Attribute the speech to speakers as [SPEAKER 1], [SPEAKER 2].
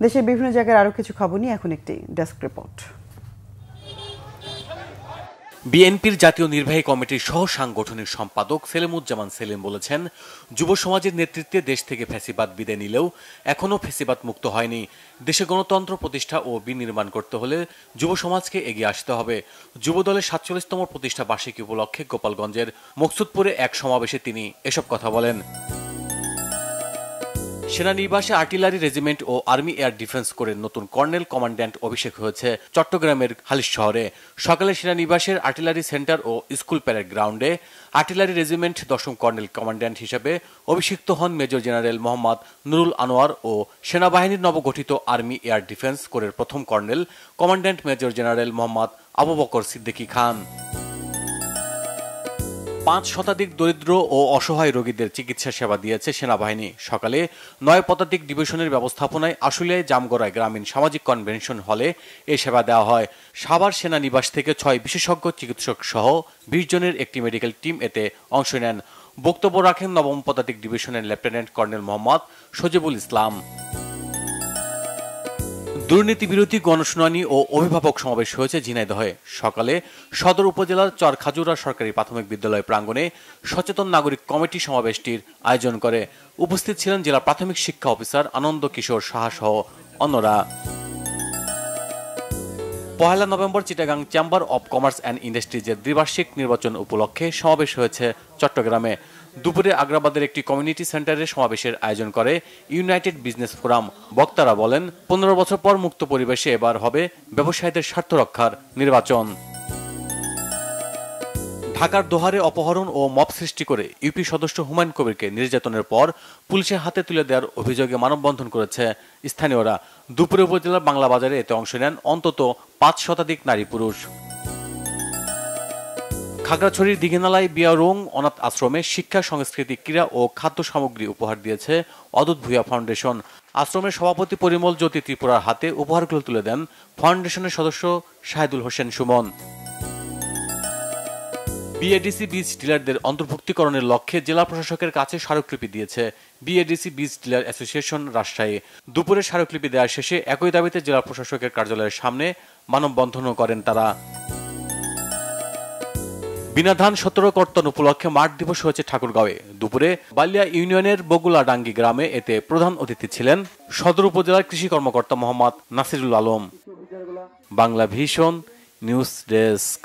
[SPEAKER 1] দেশের বিভিন্ন জায়গার আরও কিছু খবর নিয়ে এখন একটি ডেস্ক রিপোর্ট।
[SPEAKER 2] বিএনপির জাতীয় নির্বাহী কমিটির সহ সাংগঠনিক সম্পাদক সেলিমুজ্জামান সেলিম বলেছেন, যুব সমাজের নেতৃত্বে দেশ থেকে ফ্যাসিবাদ বিদায় নিলেও এখনও ফ্যাসিবাদ মুক্ত হয়নি। দেশে গণতন্ত্র প্রতিষ্ঠা ও বিনির্মাণ করতে হলে যুব সমাজকে এগিয়ে আসতে হবে। যুবদলের ৪৭তম প্রতিষ্ঠা বার্ষিকী উপলক্ষে গোপালগঞ্জের মকসুদপুরে এক সমাবেশে তিনি এসব কথা বলেন। সেনানিবাসে আর্টিলারি রেজিমেন্ট ও আর্মি এয়ার ডিফেন্স কোরের নতুন কর্নেল কমান্ড্যান্ট অভিষেক হয়েছে চট্টগ্রামের হালিশ শহরে। সকালে সেনানিবাসের আর্টিলারি সেন্টার ও স্কুল প্যারেড গ্রাউন্ডে আর্টিলারি রেজিমেন্ট ১০ম কর্নেল কমান্ড্যান্ট হিসেবে অভিষিক্ত হন মেজর জেনারেল মোহাম্মদ নুরুল আনোয়ার ও সেনাবাহিনীর নবগঠিত আর্মি এয়ার ডিফেন্স কোরের প্রথম colonel commandant major general Mohammad Abu Bakar Siddiqui Khan. ৫ শতাধিক দরিদ্র ও অসহায় রোগীদের চিকিৎসা সেবা দিয়েছে সেনাবাহিনী। সকালে ৯ পদাতিক ডিভিশনের ব্যবস্থাপনায় আশুলিয়ায় জামগড়ায় গ্রামীণ সামাজিক কনভেনশন হলে এ সেবা দেওয়া হয়। সাভার সেনানিবাস থেকে ৬ বিশেষজ্ঞ চিকিৎসক সহ ২০ জনের একটি মেডিকেল টিম এতে অংশ নেন। বক্তব্য রাখেন ৯ম পদাতিক ডিভিশনের লেফটেন্যান্ট কর্নেল মোহাম্মদ সজিবুল ইসলাম। দুর্নীতি বিরোধী গণশুনানি ও অভিভাবক সমাবেশ হয়েছে ঝিনাইদহে। সকালে সদর উপজেলার চরখাজুরা সরকারি প্রাথমিক বিদ্যালয় প্রাঙ্গণে সচেতন নাগরিক কমিটি সমাবেশটির আয়োজন করে। উপস্থিত ছিলেন জেলা প্রাথমিক শিক্ষা অফিসার আনন্দ কিশোর সাহা সহ অন্যরা। ১ November Chittagong chamber of commerce and ইন্ডাস্ট্রিজের দ্বিবার্ষিক নির্বাচন উপলক্ষে সমাবেশ হয়েছে চট্টগ্রামে। দুপুরে আগ্রাবাদের একটি কমিউনিটি সেন্টারে সমাবেশের আয়োজন করে ইউনাইটেড বিজনেস ফোরাম। বক্তারা বলেন, ১৫ বছর পর মুক্ত পরিবেশে এবার হবে ব্যবসায়ীদের স্বার্থ রক্ষার নির্বাচন। ঢাকার দোহারে অপহরণ ও মব সৃষ্টি করে ইউপি সদস্য হুমায়ুন কবিরকে নির্যাতনের পর পুলিশের হাতে তুলে দেওয়ার অভিযোগে মানববন্ধন করেছে স্থানীয়রা। দুপুরে উপজেলার বাংলা বাজারে এতে অংশ নেন অন্তত ৫ শতাধিক নারী পুরুষ। খাগড়াছড়ির দিঘিনালায় বিয়ারোং অনাথ আশ্রমে শিক্ষা, সংস্কৃতি, ক্রীড়া ও খাদ্য সামগ্রী উপহার দিয়েছে অদূত ভূঁইয়া ফাউন্ডেশন। আশ্রমের সভাপতি পরিমল জ্যোতি ত্রিপুরার হাতে উপহারগুলো তুলে দেন ফাউন্ডেশনের সদস্য শাহিদুল হোসেন সুমন। বিএডিসি বীজ ডিলারদের অন্তর্ভুক্তিকরণের লক্ষ্যে জেলা প্রশাসকের কাছে স্মারকলিপি দিয়েছে বিএডিসি বীজ ডিলার অ্যাসোসিয়েশন রাজশাহী। দুপুরে স্মারকলিপি দেওয়ার শেষে একই দাবিতে জেলা প্রশাসকের কার্যালয়ের সামনে মানববন্ধনও করেন তারা। বিনা ধান ১৭ কর্তন উপলক্ষে মাঠ দিবস হয়েছে ঠাকুরগাঁওয়ে। দুপুরে বালিয়া ইউনিয়নের বগুলাডাঙ্গি গ্রামে এতে প্রধান অতিথি ছিলেন সদর উপজেলার কৃষি কর্মকর্তা Mohammad Nasirul Alam. Bangla vision news desk.